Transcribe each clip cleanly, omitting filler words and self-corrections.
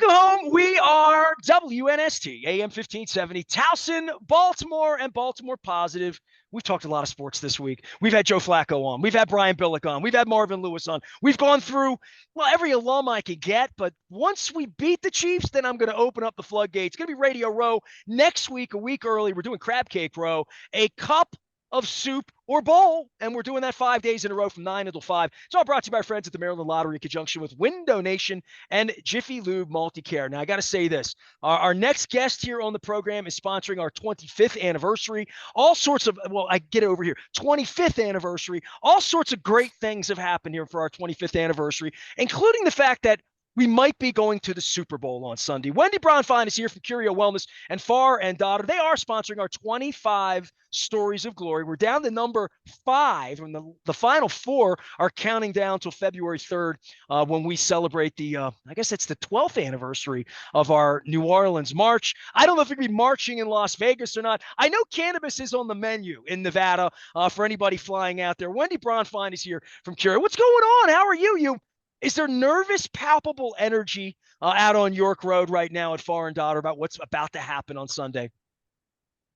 Welcome home. We are WNST, AM 1570, Towson, Baltimore, and Baltimore Positive. We've talked a lot of sports this week. We've had Joe Flacco on. We've had Brian Billick on. We've had Marvin Lewis on. We've gone through, well, every alum I could get. But once we beat the Chiefs, then I'm going to open up the floodgates. It's going to be Radio Row next week, a week early. We're doing Crab Cake Row, a cup of soup or bowl, and we're doing that 5 days in a row from 9 until 5. It's all brought to you by friends at the Maryland Lottery in conjunction with Window Nation and Jiffy Lube Multi-Care. Now, I got to say this. Our next guest here on the program is sponsoring our 25th anniversary. All sorts of, well, I get it over here, 25th anniversary. All sorts of great things have happened here for our 25th anniversary, including the fact that we might be going to the Super Bowl on Sunday. Wendy Bronfein is here from Curio Wellness and Far and Daughter. They are sponsoring our 25 Stories of Glory. We're down to number 5, and the final 4 are counting down till February 3rd when we celebrate the, I guess it's the 12th anniversary of our New Orleans March. I don't know if you're going to be marching in Las Vegas or not. I know cannabis is on the menu in Nevada for anybody flying out there. Wendy Bronfein is here from Curio. What's going on? How are you? Is there nervous, palpable energy out on York Road right now at Far and Daughter about what's about to happen on Sunday?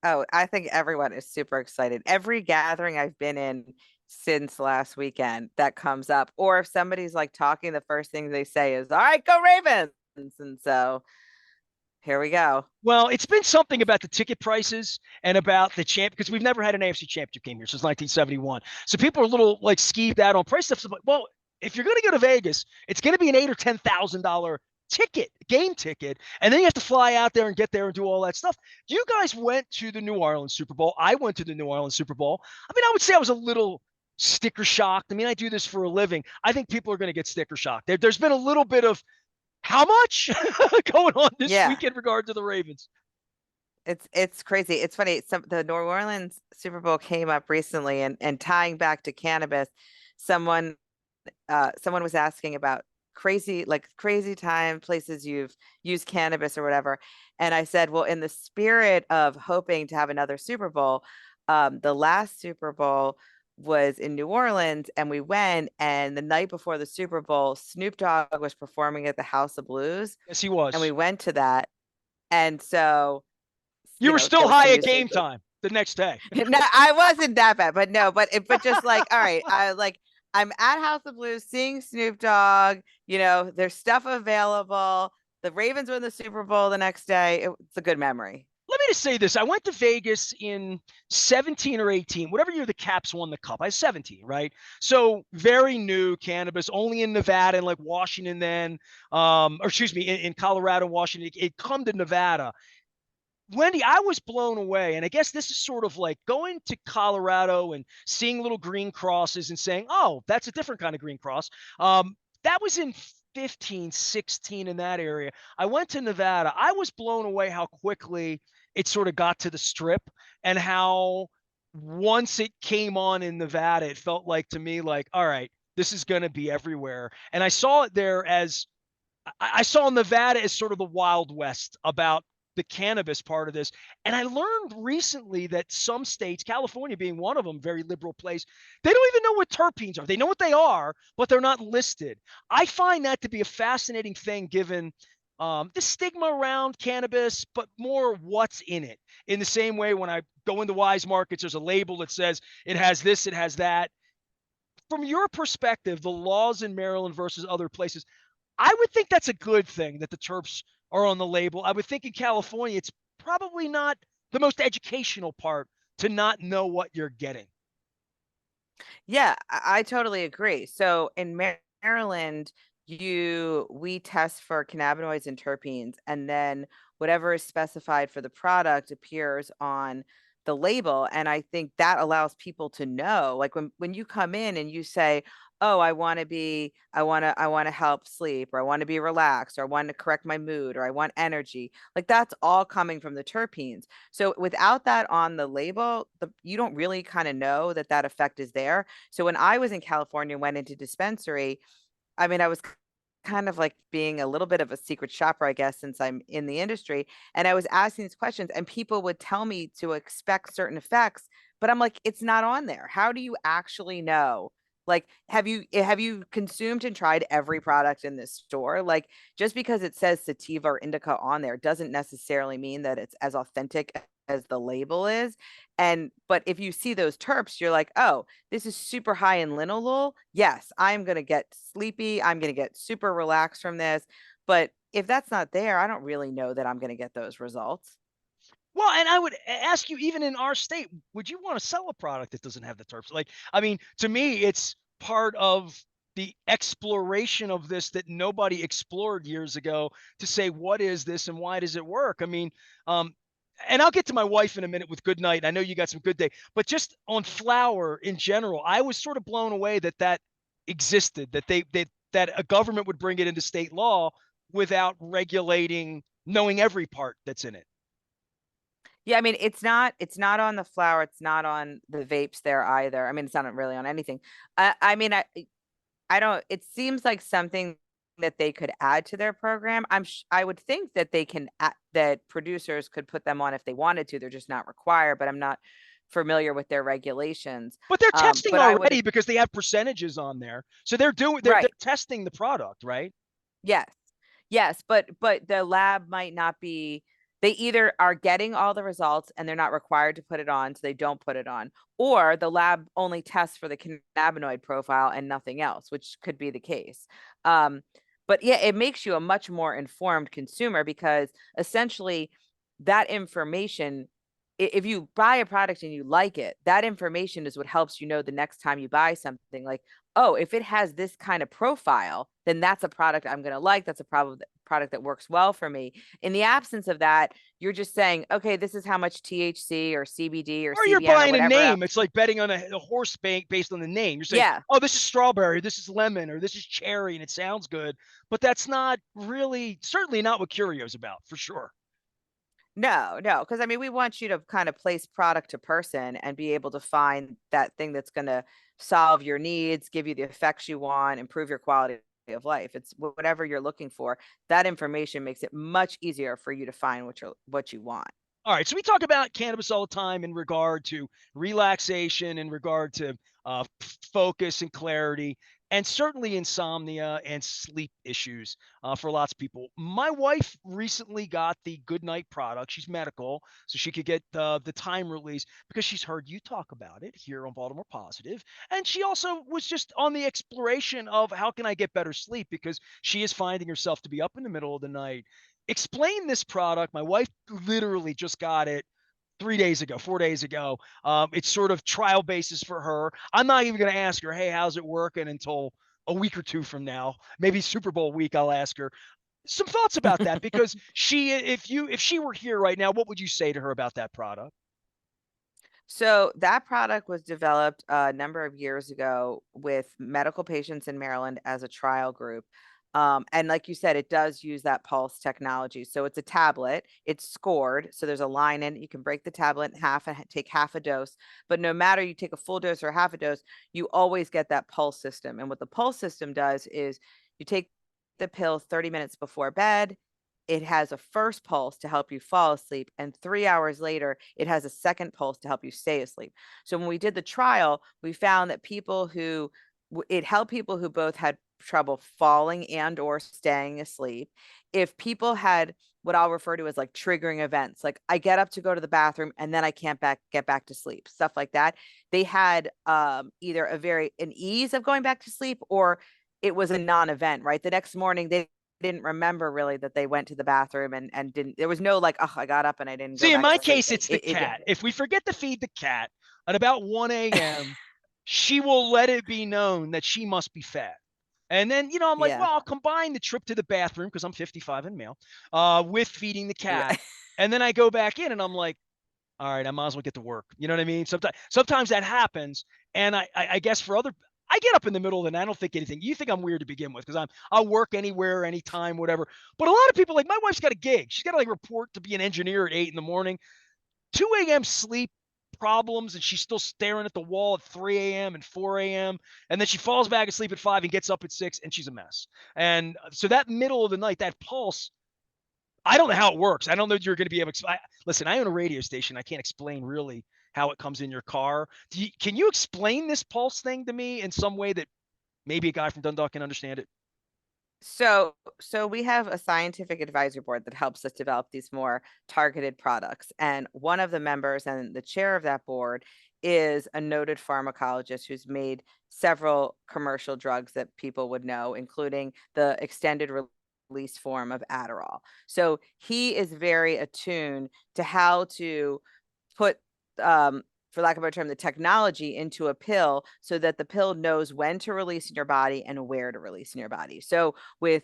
Oh, I think everyone is super excited. Every gathering I've been in since last weekend that comes up, or if somebody's like talking, the first thing they say is, all right, go Ravens. And so here we go. Well, it's been something about the ticket prices and about the champ, because we've never had an AFC championship game here since 1971. So people are a little like skeeved out on price stuff. So, well, if you're going to go to Vegas, it's going to be an $8,000 or $10,000 game ticket, and then you have to fly out there and get there and do all that stuff. You guys went to the New Orleans Super Bowl. I went to the New Orleans Super Bowl. I mean, I would say I was a little sticker shocked. I mean, I do this for a living. I think people are going to get sticker shocked. There's been a little bit of how much going on this week in regard to the Ravens. It's crazy. It's funny. The New Orleans Super Bowl came up recently, and tying back to cannabis, someone was asking about crazy time places you've used cannabis or whatever. And I said, well, in the spirit of hoping to have another Super Bowl, the last Super Bowl was in New Orleans, and we went, and the night before the Super Bowl, Snoop Dogg was performing at the House of Blues. Yes, he was. And we went to that. And so you were still high at game time the next day. No, I wasn't that bad, but just like, all right, I'm at House of Blues seeing Snoop Dogg, there's stuff available. The Ravens win the Super Bowl the next day. It's a good memory. Let me just say this. I went to Vegas in 17 or 18, whatever year the Caps won the cup. I was 17, right? So very new cannabis, only in Nevada and like Washington then, or excuse me, in Colorado, Washington. It come to Nevada. Wendy, I was blown away. And I guess this is sort of like going to Colorado and seeing little green crosses and saying, oh, that's a different kind of green cross. That was in 15, 16 in that area. I went to Nevada. I was blown away how quickly it sort of got to the Strip, and how once it came on in Nevada, it felt like to me like, all right, this is going to be everywhere. And I saw it there as I saw Nevada as sort of the Wild West about the cannabis part of this. And I learned recently that some states, California being one of them, very liberal place, they don't even know what terpenes are. They know what they are, but they're not listed. I find that to be a fascinating thing given the stigma around cannabis, but more what's in it. In the same way, when I go into Wise Markets, there's a label that says it has this, it has that. From your perspective, the laws in Maryland versus other places, I would think that's a good thing that the terps are on the label. I would think in California, it's probably not the most educational part to not know what you're getting. Yeah, I totally agree. So in Maryland, we test for cannabinoids and terpenes, and then whatever is specified for the product appears on the label. And I think that allows people to know, like when you come in and you say, oh, I want to help sleep, or I want to be relaxed, or I want to correct my mood, or I want energy. Like that's all coming from the terpenes. So without that on the label, you don't really kind of know that effect is there. So when I was in California, went into dispensary, I mean, I was kind of like being a little bit of a secret shopper, I guess, since I'm in the industry. And I was asking these questions, and people would tell me to expect certain effects, but I'm like, it's not on there. How do you actually know Like, have you consumed and tried every product in this store? Like, just because it says sativa or indica on there doesn't necessarily mean that it's as authentic as the label is. And but if you see those terps, you're like, oh, this is super high in linalool. Yes, I'm gonna get sleepy. I'm gonna get super relaxed from this. But if that's not there, I don't really know that I'm gonna get those results. Well, and I would ask you, even in our state, would you want to sell a product that doesn't have the terps? Like, I mean, to me, it's part of the exploration of this that nobody explored years ago to say, what is this and why does it work? I mean, um, and I'll get to my wife in a minute with good night. I know you got some good day, but just on flower in general, I was sort of blown away that that existed, that that a government would bring it into state law without regulating, knowing every part that's in it. Yeah, I mean, it's not on the flower, it's not on the vapes there either. I mean, it's not really on anything. I mean, I don't, it seems like something that they could add to their program. I would think that that producers could put them on if they wanted to. They're just not required, but I'm not familiar with their regulations. But they're testing But I would, already because they have percentages on there. So they're right. testing the product, right? Yes. Yes, but the lab might not be, they either are getting all the results and they're not required to put it on, so they don't put it on, or the lab only tests for the cannabinoid profile and nothing else, which could be the case. Um, but yeah, it makes you a much more informed consumer because essentially that information, if you buy a product and you like it, that information is what helps you know the next time you buy something. Like, oh, if it has this kind of profile, then that's a product I'm going to like. That's a product that works well for me. In the absence of that, you're just saying, okay, this is how much THC or CBD or Or you're CBN or buying a whatever else. name. It's like betting on a horse bank based on the name. You're saying, Yeah. oh, this is strawberry, this is lemon, or this is cherry, and it sounds good. But that's not really, certainly not what Curio's about, for sure. No, no, because I mean, we want you to kind of place product to person and be able to find that thing that's going to solve your needs, give you the effects you want, improve your quality of life. It's whatever you're looking for. That information makes it much easier for you to find what you want. All right, so we talk about cannabis all the time in regard to relaxation, in regard to focus and clarity, and certainly insomnia and sleep issues for lots of people. My wife recently got the Good Night product. She's medical, so she could get the time release because she's heard you talk about it here on Baltimore Positive, and she also was just on the exploration of how can I get better sleep because she is finding herself to be up in the middle of the night. Explain this product. My wife literally just got it 3 days ago, 4 days ago. It's sort of trial basis for her. I'm not even going to ask her, hey, how's it working until a week or two from now. Maybe Super Bowl week, I'll ask her. Some thoughts about that because if she were here right now, what would you say to her about that product? So that product was developed a number of years ago with medical patients in Maryland as a trial group. And like you said, it does use that pulse technology. So it's a tablet, it's scored. So there's a line in it. You can break the tablet in half and take half a dose. But no matter you take a full dose or half a dose, you always get that pulse system. And what the pulse system does is you take the pill 30 minutes before bed. It has a first pulse to help you fall asleep. And 3 hours later, it has a second pulse to help you stay asleep. So when we did the trial, we found that it helped people who both had trouble falling and or staying asleep. If people had what I'll refer to as like triggering events, like I get up to go to the bathroom and then I can't get back to sleep, stuff like that. They had either an ease of going back to sleep or it was a non-event, right? The next morning they didn't remember really that they went to the bathroom and didn't, there was no like, oh, I got up and I didn't go See, in back my to sleep. case, it's the It cat. If we forget to feed the cat at about 1 a.m., she will let it be known that she must be fed. And then, I'm like, yeah. well, I'll combine the trip to the bathroom because I'm 55 and male with feeding the Yeah. cat. And then I go back in and I'm like, all right, I might as well get to work. You know what I mean? Sometimes that happens. And I guess I get up in the middle of the night. I don't think anything. You think I'm weird to begin with because I'll work anywhere, anytime, whatever. But a lot of people, like my wife's got a gig. She's got to like report to be an engineer at 8 in the morning. 2 a.m. sleep problems, and she's still staring at the wall at 3 a.m. and 4 a.m. And then she falls back asleep at 5 and gets up at 6, and she's a mess. And so that middle of the night, that pulse, I don't know how it works. I don't know if you're going to be able to. Listen, I own a radio station. I can't explain really how it comes in your car. Can you explain this pulse thing to me in some way that maybe a guy from Dundalk can understand it? So we have a scientific advisory board that helps us develop these more targeted products. And one of the members and the chair of that board is a noted pharmacologist who's made several commercial drugs that people would know, including the extended release form of Adderall. So he is very attuned to how to put for lack of a better term, the technology into a pill so that the pill knows when to release in your body and where to release in your body. So with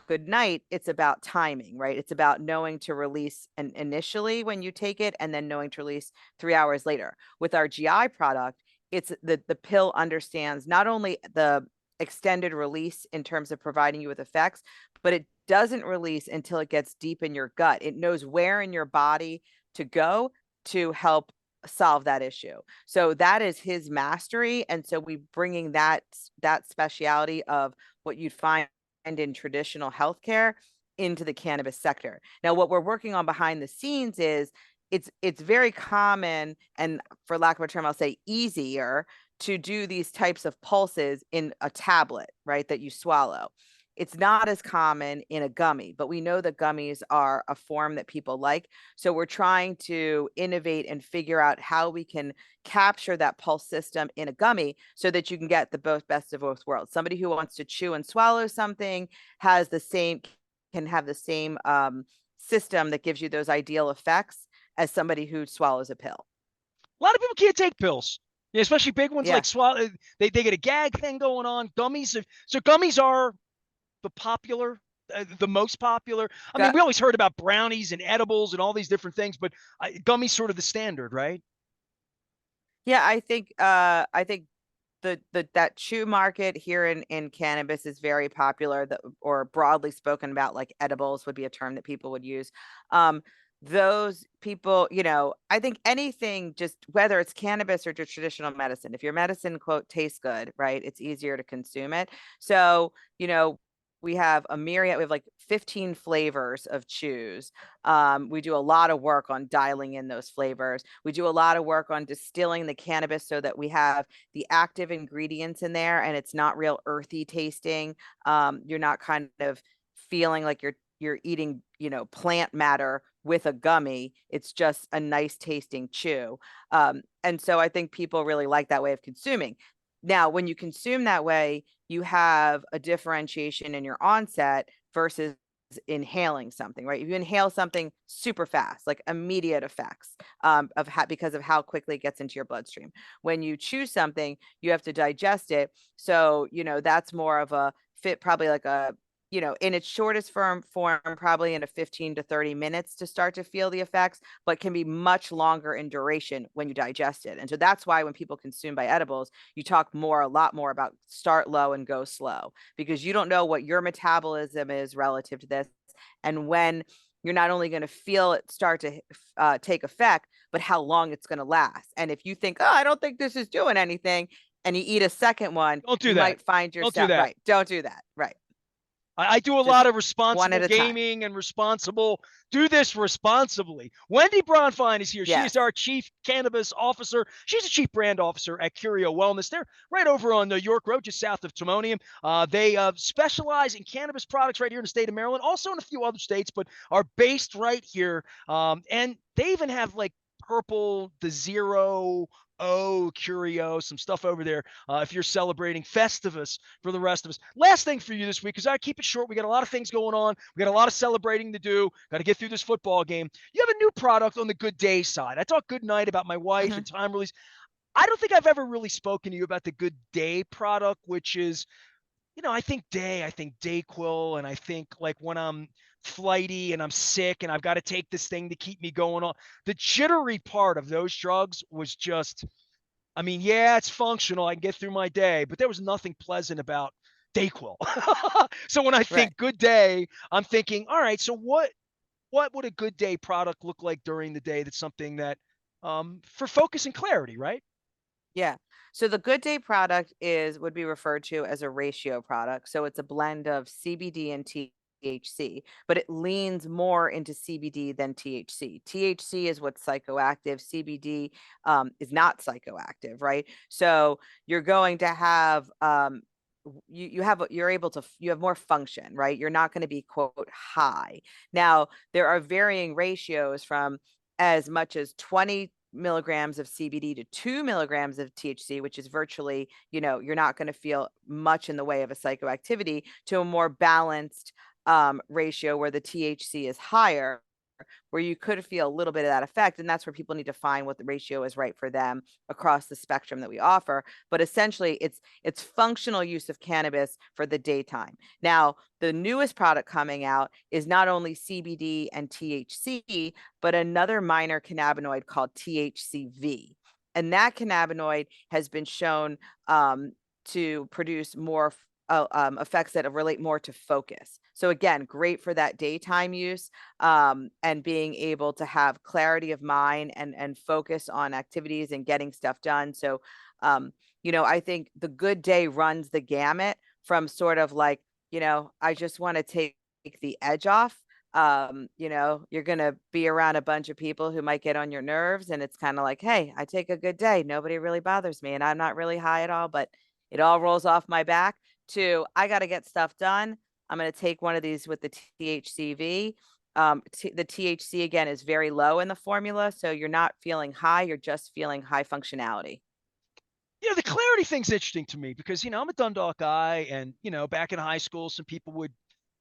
good night, it's about timing, right? It's about knowing to release initially when you take it and then knowing to release 3 hours later. With our GI product, it's the pill understands not only the extended release in terms of providing you with effects, but it doesn't release until it gets deep in your gut. It knows where in your body to go to help solve that issue. So that is his mastery. And so we bringing that speciality of what you'd find in traditional healthcare into the cannabis sector. Now, what we're working on behind the scenes is it's very common, and for lack of a term, I'll say easier to do these types of pulses in a tablet, right, that you swallow. It's not as common in a gummy, but we know that gummies are a form that people like. So we're trying to innovate and figure out how we can capture that pulse system in a gummy so that you can get the best of both worlds. Somebody who wants to chew and swallow something has the same can have the same system that gives you those ideal effects as somebody who swallows a pill. A lot of people can't take pills, yeah, especially big ones Yeah. like swallow. They get a gag thing going on. Gummies, so gummies are the most popular. I mean, we always heard about brownies and edibles and all these different things, but gummies sort of the standard, right? Yeah, I think the that chew market here in cannabis is very popular, or broadly spoken about, like edibles would be a term that people would use. Those people, I think anything, just whether it's cannabis or just traditional medicine, if your medicine quote tastes good, right, it's easier to consume it. So, we have a myriad, we have like 15 flavors of chews. We do a lot of work on dialing in those flavors. We do a lot of work on distilling the cannabis so that we have the active ingredients in there and it's not real earthy tasting. You're not kind of feeling like you're eating, plant matter with a gummy. It's just a nice tasting chew. And so I think people really like that way of consuming. Now, when you consume that way, you have a differentiation in your onset versus inhaling something, right? If you inhale something super fast, like immediate effects because of how quickly it gets into your bloodstream. When you chew something, you have to digest it. So, that's more of a fit, probably like in its shortest form, probably in a 15 to 30 minutes to start to feel the effects, but can be much longer in duration when you digest it. And so that's why when people consume by edibles, you talk a lot more about start low and go slow, because you don't know what your metabolism is relative to this. And when you're not only going to feel it start to take effect, but how long it's going to last. And if you think, oh, I don't think this is doing anything, and you eat a second one, Don't do you that. might find Don't do yourself, that. right. Don't do that. Right. I do a Just lot of one responsible at a time. gaming and do this responsibly. Wendy Bronfein is here. She is Yes. our chief cannabis officer. She's a chief brand officer at Curio Wellness. They're right over on the York Road, just south of Timonium. They specialize in cannabis products right here in the state of Maryland, also in a few other states, but are based right here. And they even have like purple, the zero, Curio, some stuff over there if you're celebrating Festivus for the rest of us. Last thing for you this week, because I keep it short. We got a lot of things going on. We got a lot of celebrating to do. Got to get through this football game. You have a new product on the Good Day side. I talked good night about my wife Mhm. and time release. I don't think I've ever really spoken to you about the Good Day product, which is, I think I think Dayquil, and I think like when I'm flighty and I'm sick and I've got to take this thing to keep me going on. The jittery part of those drugs was just, I mean, yeah, it's functional. I can get through my day, but there was nothing pleasant about Dayquil. So when I Right. think good day, I'm thinking, all right, so what would a good day product look like during the day that's something that for focus and clarity, right? Yeah. So the Good Day product would be referred to as a ratio product. So it's a blend of CBD and THC. THC, but it leans more into CBD than THC. THC is what's psychoactive. CBD is not psychoactive, right? So you're going to have you have more function, right? You're not going to be quote high. Now there are varying ratios from as much as 20 milligrams of CBD to 2 milligrams of THC, which is virtually, you're not going to feel much in the way of a psychoactivity, to a more balanced ratio where the THC is higher, where you could feel a little bit of that effect. And that's where people need to find what the ratio is right for them across the spectrum that we offer. But essentially it's functional use of cannabis for the daytime. Now, the newest product coming out is not only CBD and THC, but another minor cannabinoid called THCV. And that cannabinoid has been shown to produce more effects that relate more to focus. So again, great for that daytime use, and being able to have clarity of mind and focus on activities and getting stuff done. So, I think the good day runs the gamut from sort of like, I just want to take the edge off. You're going to be around a bunch of people who might get on your nerves. And it's kind of like, hey, I take a good day. Nobody really bothers me. And I'm not really high at all, but it all rolls off my back. To, I got to get stuff done. I'm going to take one of these with the THCV. The THC again is very low in the formula, so you're not feeling high, you're just feeling high functionality. The clarity thing's interesting to me because, I'm a Dundalk guy, and, back in high school, some people would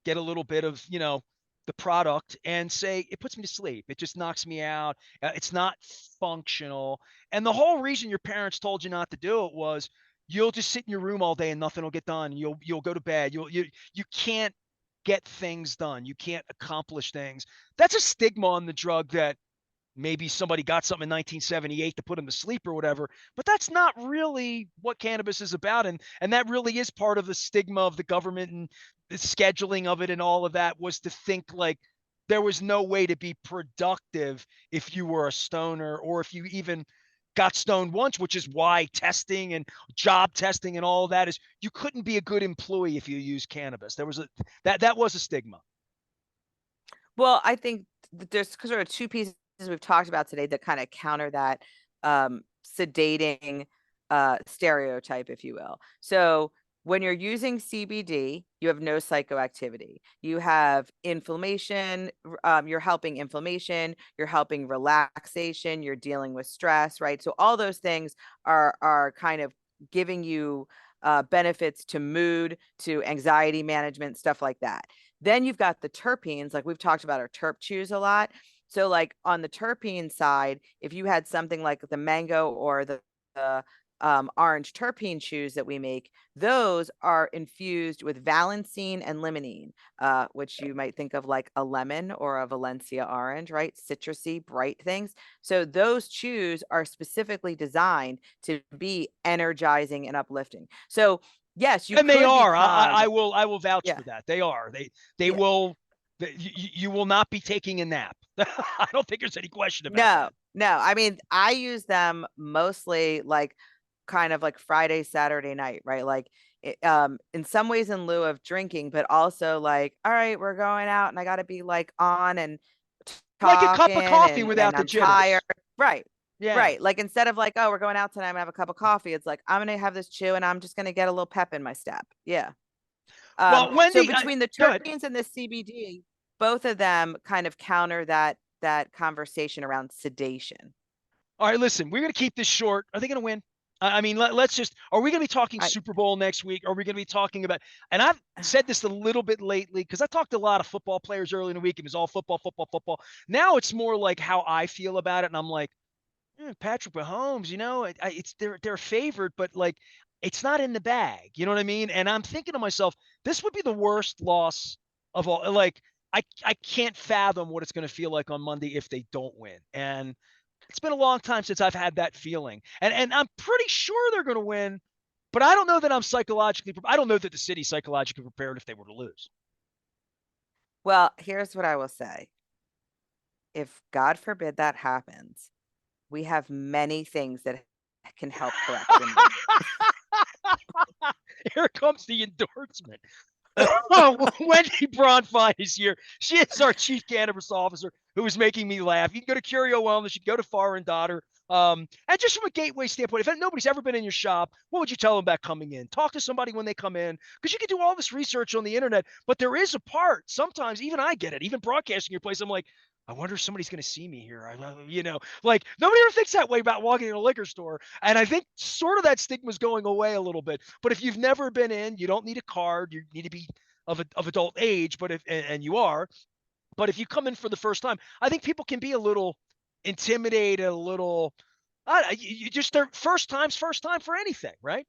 get a little bit of, the product and say, it puts me to sleep. It just knocks me out. It's not functional. And the whole reason your parents told you not to do it was you'll just sit in your room all day and nothing will get done. You'll go to bed. You can't get things done. You can't accomplish things. That's a stigma on the drug that maybe somebody got something in 1978 to put them to sleep or whatever, but that's not really what cannabis is about. And that really is part of the stigma of the government and the scheduling of it, and all of that was to think like there was no way to be productive if you were a stoner, or if you even got stoned once, which is why testing and job testing and all of that is, you couldn't be a good employee if you use cannabis. There was that was a stigma. Well, I think there's sort of two pieces we've talked about today that kind of counter that sedating stereotype, if you will. So when you're using CBD, you have no psychoactivity. You have inflammation. You're helping inflammation. You're helping relaxation. You're dealing with stress, right? So all those things are kind of giving you benefits to mood, to anxiety management, stuff like that. Then you've got the terpenes, like we've talked about our terp chews a lot. So like on the terpene side, if you had something like the mango or the orange terpene chews that we make, those are infused with valencine and limonene, which you might think of like a lemon or a Valencia orange, right? Citrusy, bright things. So those chews are specifically designed to be energizing and uplifting. So yes, you And they could are. become, I will vouch yeah, for that. They are. They yeah. will. You will not be taking a nap. I don't think there's any question about No, that. no. I mean, I use them mostly like kind of like Friday, Saturday night, right? Like in some ways in lieu of drinking, but also like, all right, we're going out and I got to be like on and Like a talking cup of coffee and without the I'm tired. jitters. Right. Yeah. Right. Like instead of like, oh, we're going out tonight, I'm gonna have a cup of coffee. It's like I'm gonna have this chew and I'm just gonna get a little pep in my step. Yeah. Well, So Wendy, between the good. terpenes and the CBD, both of them kind of counter that conversation around sedation. All right, listen, we're going to keep this short. Are they going to win? I mean, let's just, are we going to be talking I Super Bowl next week? Are we going to be talking about, and I've said this a little bit lately because I talked to a lot of football players early in the week. It was all football, football, football. Now it's more like how I feel about it. And I'm like, Patrick Mahomes, it's they're favored, but like it's not in the bag. You know what I mean? And I'm thinking to myself, this would be the worst loss of all. Like I can't fathom what it's going to feel like on Monday if they don't win. And it's been a long time since I've had that feeling. And I'm pretty sure they're going to win, but I don't know that I'm psychologically I don't know that the city's psychologically prepared if they were to lose. Well, here's what I will say. If God forbid that happens, we have many things that can help correct your mood. Here comes the endorsement. Oh, Wendy Bronfein is here. She is our chief cannabis officer who is making me laugh. You can go to Curio Wellness, you can go to Far and Daughter. And just from a gateway standpoint, if nobody's ever been in your shop, what would you tell them about coming in? Talk to somebody when they come in, because you can do all this research on the internet, but there is a part. Sometimes even I get it. Even broadcasting your place, I'm like, I wonder if somebody's going to see me here. Like nobody ever thinks that way about walking in a liquor store. And I think sort of that stigma is going away a little bit. But if you've never been in, you don't need a card. You need to be of adult age, but if and you are, but if you come in for the first time, I think people can be a little intimidated, a little. You just their first time for anything, right?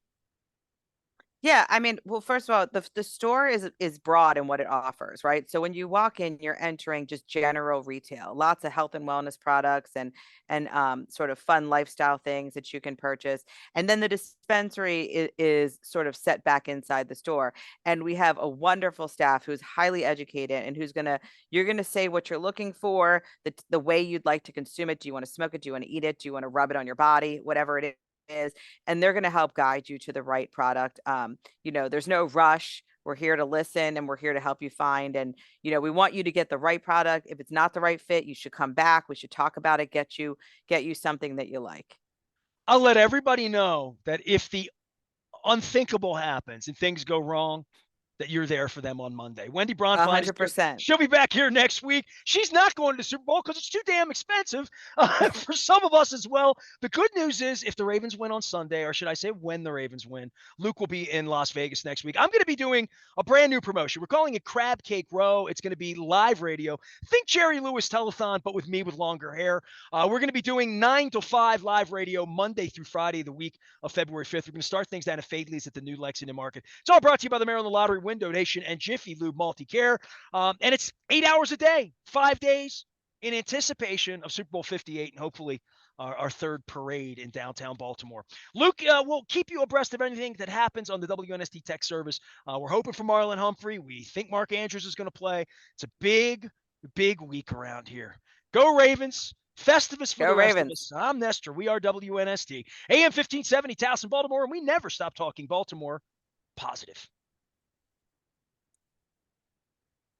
Yeah, I mean, well, first of all, the store is broad in what it offers, right? So when you walk in, you're entering just general retail, lots of health and wellness products and sort of fun lifestyle things that you can purchase. And then the dispensary is sort of set back inside the store. And we have a wonderful staff who's highly educated and you're gonna say what you're looking for, the way you'd like to consume it. Do you want to smoke it? Do you want to eat it? Do you want to rub it on your body? Whatever it is, and they're going to help guide you to the right product. There's no rush. We're here to listen and we're here to help you find. And, we want you to get the right product. If it's not the right fit, you should come back. We should talk about it, get you something that you like. I'll let everybody know that if the unthinkable happens and things go wrong, that you're there for them on Monday. Wendy A Bronfein is hundred here. percent. She'll be back here next week. She's not going to the Super Bowl because it's too damn expensive for some of us as well. The good news is if the Ravens win on Sunday, or should I say when the Ravens win, Luke will be in Las Vegas next week. I'm going to be doing a brand new promotion. We're calling it Crab Cake Row. It's going to be live radio. Think Jerry Lewis telethon, but with me with longer hair. We're going to be doing 9 to 5 live radio Monday through Friday, the week of February 5th. We're going to start things down at Fadley's at the new Lexington Market. It's all brought to you by the Maryland Lottery, Window Nation, and Jiffy Lube Multi-Care. And it's 8 hours a day, 5 days in anticipation of Super Bowl 58 and hopefully our third parade in downtown Baltimore. Luke will keep you abreast of anything that happens on the WNST Tech Service. We're hoping for Marlon Humphrey. We think Mark Andrews is going to play. It's a big, big week around here. Go Ravens. Festivus for Go the rest of Ravens. us. I'm Nestor. We are WNST. AM 1570, Towson, Baltimore, and we never stop talking Baltimore positive.